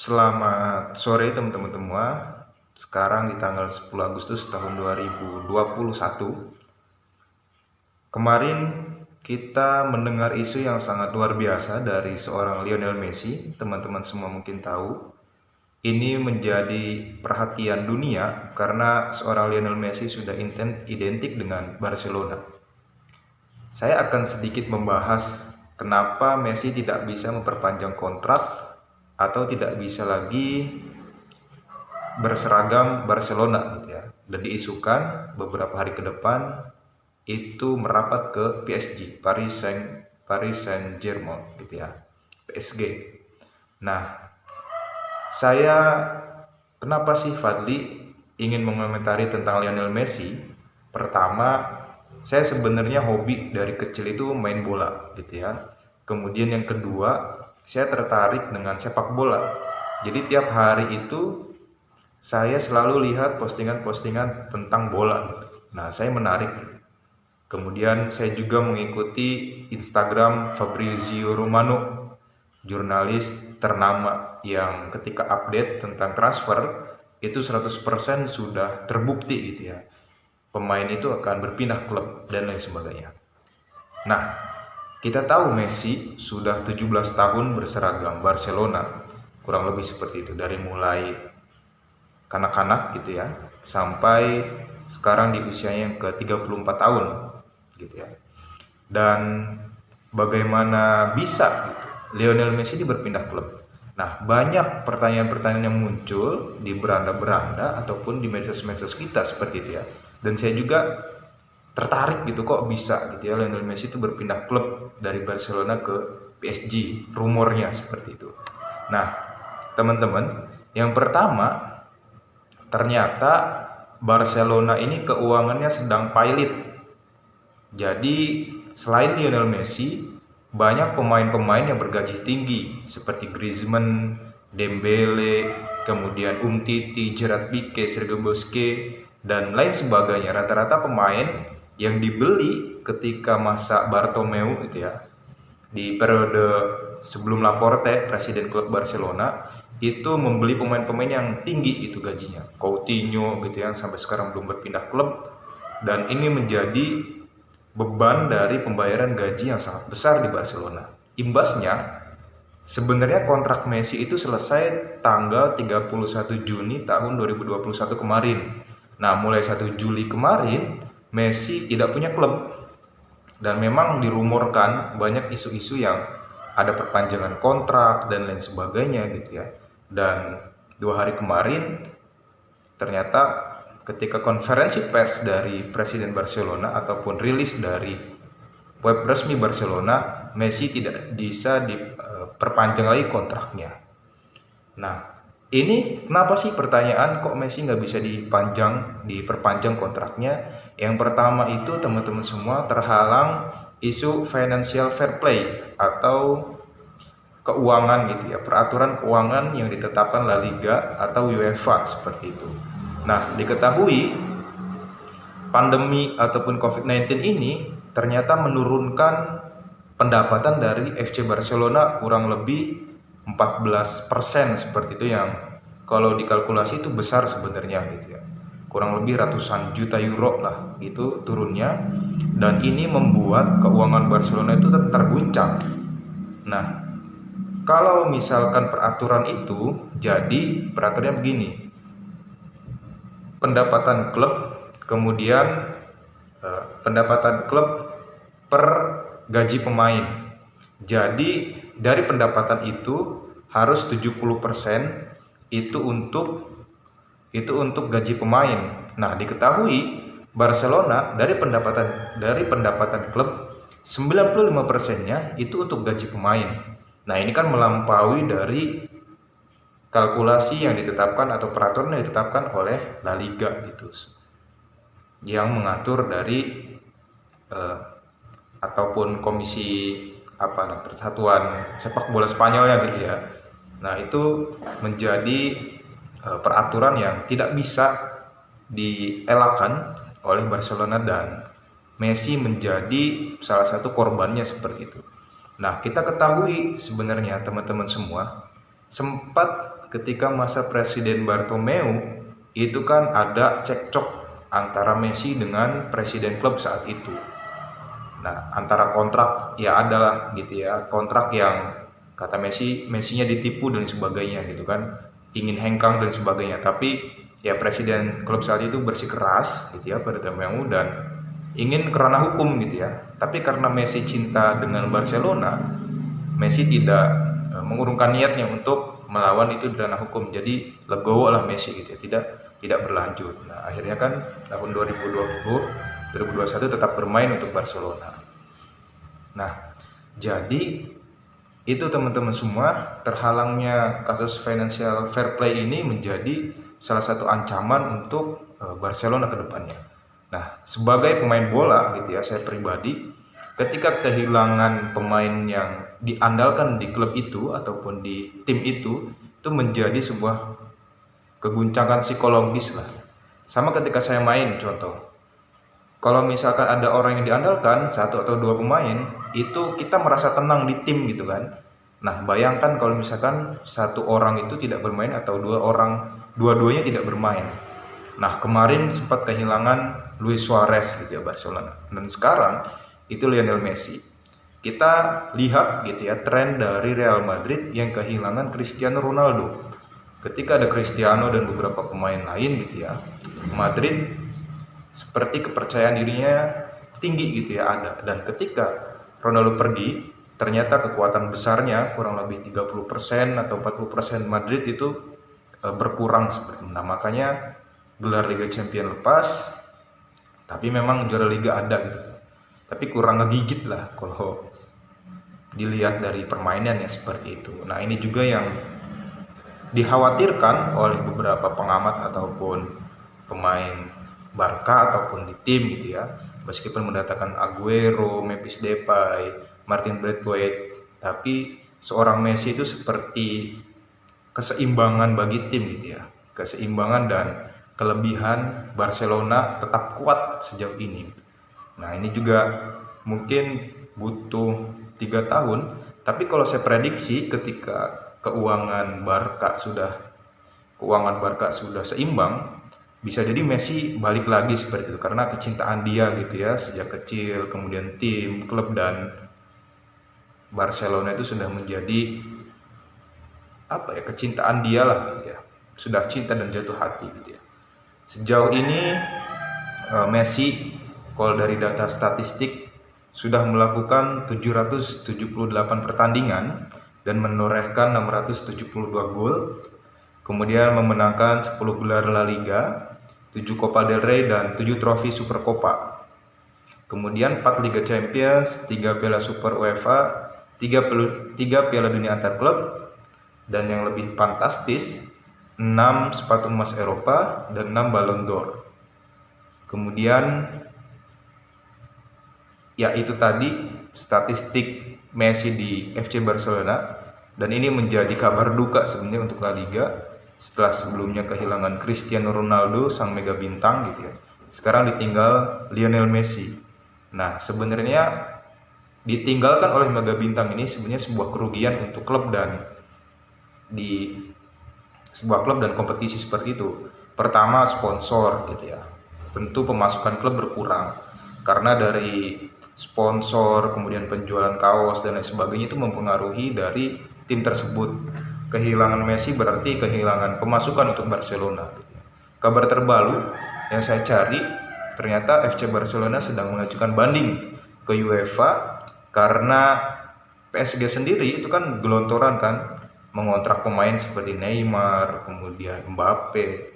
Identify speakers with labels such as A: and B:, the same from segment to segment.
A: Selamat sore teman-teman semua. Sekarang di tanggal 10 Agustus tahun 2021. Kemarin kita mendengar isu yang sangat luar biasa dari seorang Lionel Messi. Teman-teman semua mungkin tahu. Ini menjadi perhatian dunia karena seorang Lionel Messi sudah identik dengan Barcelona. Saya akan sedikit membahas kenapa Messi tidak bisa memperpanjang kontrak atau tidak bisa lagi berseragam Barcelona gitu ya. Dan diisukan beberapa hari ke depan itu merapat ke PSG, Paris Saint-Germain gitu ya. PSG. Nah, kenapa sih Fadli ingin mengomentari tentang Lionel Messi? Pertama, saya sebenarnya hobi dari kecil itu main bola gitu ya. Kemudian yang kedua, saya tertarik dengan sepak bola. Jadi tiap hari itu saya selalu lihat postingan-postingan tentang bola gitu. Nah, saya menarik. Kemudian saya juga mengikuti Instagram Fabrizio Romano, jurnalis ternama yang ketika update tentang transfer itu 100% sudah terbukti gitu ya. Pemain itu akan berpindah klub dan lain sebagainya. Nah, kita tahu Messi sudah 17 tahun berseragam Barcelona, kurang lebih seperti itu, dari mulai kanak-kanak gitu ya, sampai sekarang di usianya yang ke 34 tahun gitu ya. Dan bagaimana bisa gitu Lionel Messi ini berpindah klub? Nah, banyak pertanyaan-pertanyaan yang muncul di beranda-beranda ataupun di medsos-medsos kita seperti itu ya. Dan saya juga tertarik gitu, kok bisa gitu ya Lionel Messi itu berpindah klub dari Barcelona ke PSG, rumornya seperti itu. Nah, teman-teman, yang pertama ternyata Barcelona ini keuangannya sedang pailit. Jadi selain Lionel Messi, banyak pemain-pemain yang bergaji tinggi seperti Griezmann, Dembele, kemudian Umtiti, Gerard Pique, Sergio Busquets dan lain sebagainya. Rata-rata pemain yang dibeli ketika masa Bartomeu itu ya, di periode sebelum Laporte, presiden klub Barcelona, itu membeli pemain-pemain yang tinggi itu gajinya. Coutinho gitu ya, sampai sekarang belum berpindah klub, dan ini menjadi beban dari pembayaran gaji yang sangat besar di Barcelona. Imbasnya, sebenarnya kontrak Messi itu selesai tanggal 31 Juni tahun 2021 kemarin. Nah, mulai 1 Juli kemarin Messi tidak punya klub, dan memang dirumorkan banyak isu-isu yang ada perpanjangan kontrak dan lain sebagainya gitu ya. Dan 2 hari kemarin ternyata ketika konferensi pers dari Presiden Barcelona ataupun rilis dari web resmi Barcelona, Messi tidak bisa diperpanjang lagi kontraknya. Nah, ini kenapa sih pertanyaan kok Messi nggak bisa diperpanjang kontraknya? Yang pertama itu teman-teman semua terhalang isu financial fair play atau keuangan gitu ya, peraturan keuangan yang ditetapkan La Liga atau UEFA seperti itu. Nah, diketahui pandemi ataupun COVID-19 ini ternyata menurunkan pendapatan dari FC Barcelona kurang lebih 14% seperti itu, yang kalau dikalkulasi itu besar sebenarnya gitu ya. Kurang lebih ratusan juta euro lah gitu turunnya, dan ini membuat keuangan Barcelona itu terguncang. Nah, kalau misalkan peraturan itu jadi peraturannya begini. Pendapatan klub, kemudian pendapatan klub per gaji pemain. Jadi dari pendapatan itu harus 70% itu untuk gaji pemain. Nah, diketahui Barcelona dari pendapatan klub 95%-nya itu untuk gaji pemain. Nah, ini kan melampaui dari kalkulasi yang ditetapkan atau peraturan yang ditetapkan oleh La Liga gitu, yang mengatur dari ataupun komisi persatuan sepak bola Spanyolnya gitu ya. Nah, itu menjadi peraturan yang tidak bisa dielakkan oleh Barcelona, dan Messi menjadi salah satu korbannya seperti itu. Nah, kita ketahui sebenarnya teman-teman semua sempat ketika masa Presiden Bartomeu itu kan ada cekcok antara Messi dengan presiden klub saat itu. Nah, antara kontrak ya adalah gitu ya, kontrak yang kata Messinya ditipu dan sebagainya gitu kan, ingin hengkang dan sebagainya. Tapi ya presiden klub saat itu bersikeras gitu ya pada Bartomeu dan ingin kerana hukum gitu ya. Tapi karena Messi cinta dengan Barcelona, Messi tidak mengurungkan niatnya untuk melawan itu di ranah hukum. Jadi legowo lah Messi gitu ya, tidak berlanjut. Nah, akhirnya kan tahun 2021 tetap bermain untuk Barcelona. Nah, jadi itu teman-teman semua, terhalangnya kasus financial fair play ini menjadi salah satu ancaman untuk Barcelona ke depannya. Nah, sebagai pemain bola gitu ya, saya pribadi ketika kehilangan pemain yang diandalkan di klub itu ataupun di tim itu menjadi sebuah keguncangan psikologis lah. Sama ketika saya main, contoh. Kalau misalkan ada orang yang diandalkan, satu atau dua pemain, itu kita merasa tenang di tim gitu kan. Nah, bayangkan kalau misalkan satu orang itu tidak bermain atau dua-duanya tidak bermain. Nah, kemarin sempat kehilangan Luis Suarez gitu ya Barcelona. Dan sekarang itu Lionel Messi. Kita lihat gitu ya tren dari Real Madrid yang kehilangan Cristiano Ronaldo. Ketika ada Cristiano dan beberapa pemain lain gitu ya, Madrid seperti kepercayaan dirinya tinggi gitu ya ada. Dan ketika Ronaldo pergi, ternyata kekuatan besarnya kurang lebih 30% atau 40% Madrid itu berkurang seperti itu. Nah, makanya gelar Liga Champions lepas, tapi memang juara Liga ada gitu. Tapi kurang ngegigit lah kalau dilihat dari permainan ya seperti itu. Nah, ini juga yang dikhawatirkan oleh beberapa pengamat ataupun pemain Barca ataupun di tim gitu ya. Meskipun mendatangkan Aguero, Memphis Depay, Martin Braithwaite, tapi seorang Messi itu seperti keseimbangan bagi tim gitu ya. Keseimbangan dan kelebihan Barcelona tetap kuat sejauh ini. Nah, ini juga mungkin butuh 3 tahun, tapi kalau saya prediksi ketika keuangan Barca sudah seimbang, bisa jadi Messi balik lagi seperti itu karena kecintaan dia gitu ya sejak kecil, kemudian tim, klub dan Barcelona itu sudah menjadi kecintaan dia lah gitu ya. Sudah cinta dan jatuh hati gitu ya. Sejauh ini Messi kalau dari data statistik sudah melakukan 778 pertandingan dan menorehkan 672 gol. Kemudian memenangkan 10 gelar La Liga, 7 Copa del Rey dan 7 trofi Supercopa. Kemudian 4 Liga Champions, 3 Piala Super UEFA, 3 Piala Dunia antar klub, dan yang lebih fantastis 6 sepatu emas Eropa dan 6 Ballon d'Or. Kemudian ya itu tadi statistik Messi di FC Barcelona, dan ini menjadi kabar duka sebenarnya untuk La Liga setelah sebelumnya kehilangan Cristiano Ronaldo sang mega bintang gitu ya. Sekarang ditinggal Lionel Messi. Nah, sebenarnya ditinggalkan oleh mega bintang ini sebenarnya sebuah kerugian untuk klub dan di sebuah klub dan kompetisi seperti itu. Pertama, sponsor gitu ya. Tentu pemasukan klub berkurang karena dari sponsor, kemudian penjualan kaos dan lain sebagainya itu mempengaruhi dari tim tersebut. Kehilangan Messi berarti kehilangan pemasukan untuk Barcelona. Kabar terbaru yang saya cari, ternyata FC Barcelona sedang mengajukan banding ke UEFA karena PSG sendiri itu kan gelontoran kan mengontrak pemain seperti Neymar, kemudian Mbappe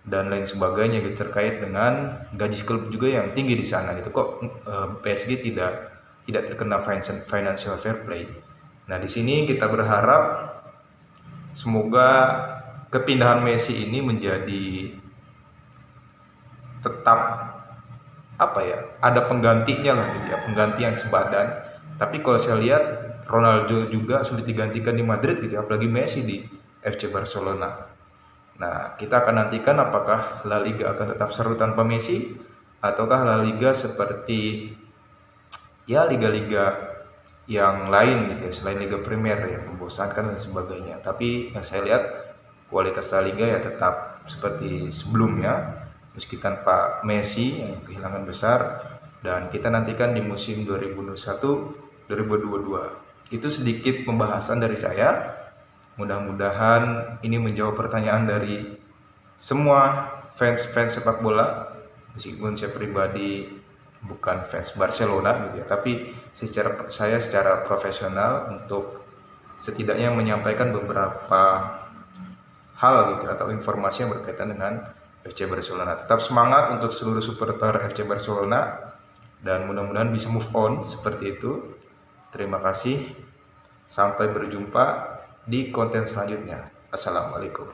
A: dan lain sebagainya gitu, terkait dengan gaji klub juga yang tinggi di sana gitu. Kok PSG tidak terkena financial fair play. Nah, di sini kita berharap semoga kepindahan Messi ini menjadi tetap ada penggantinya lah gitu ya, pengganti yang sepadan. Tapi kalau saya lihat Ronaldo juga sulit digantikan di Madrid gitu ya, apalagi Messi di FC Barcelona. Nah, kita akan nantikan apakah La Liga akan tetap seru tanpa Messi ataukah La Liga seperti ya liga-liga yang lain gitu ya, selain Liga Premier yang membosankan dan sebagainya. Tapi yang saya lihat kualitas La Liga ya tetap seperti sebelumnya, meski tanpa Messi yang kehilangan besar, dan kita nantikan di musim 2021-2022. Itu sedikit pembahasan dari saya. Mudah-mudahan ini menjawab pertanyaan dari semua fans sepak bola, meskipun saya pribadi bukan fans Barcelona gitu ya, tapi secara profesional untuk setidaknya menyampaikan beberapa hal gitu atau informasi yang berkaitan dengan FC Barcelona. Tetap semangat untuk seluruh supporter FC Barcelona dan mudah-mudahan bisa move on seperti itu. Terima kasih. Sampai berjumpa di konten selanjutnya. Assalamualaikum.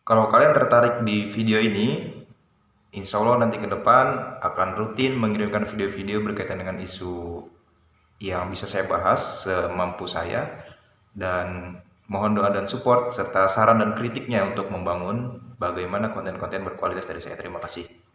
A: Kalau kalian tertarik di video ini, insya Allah nanti ke depan akan rutin mengirimkan video-video berkaitan dengan isu yang bisa saya bahas semampu saya, dan mohon doa dan support serta saran dan kritiknya untuk membangun bagaimana konten-konten berkualitas dari saya. Terima kasih.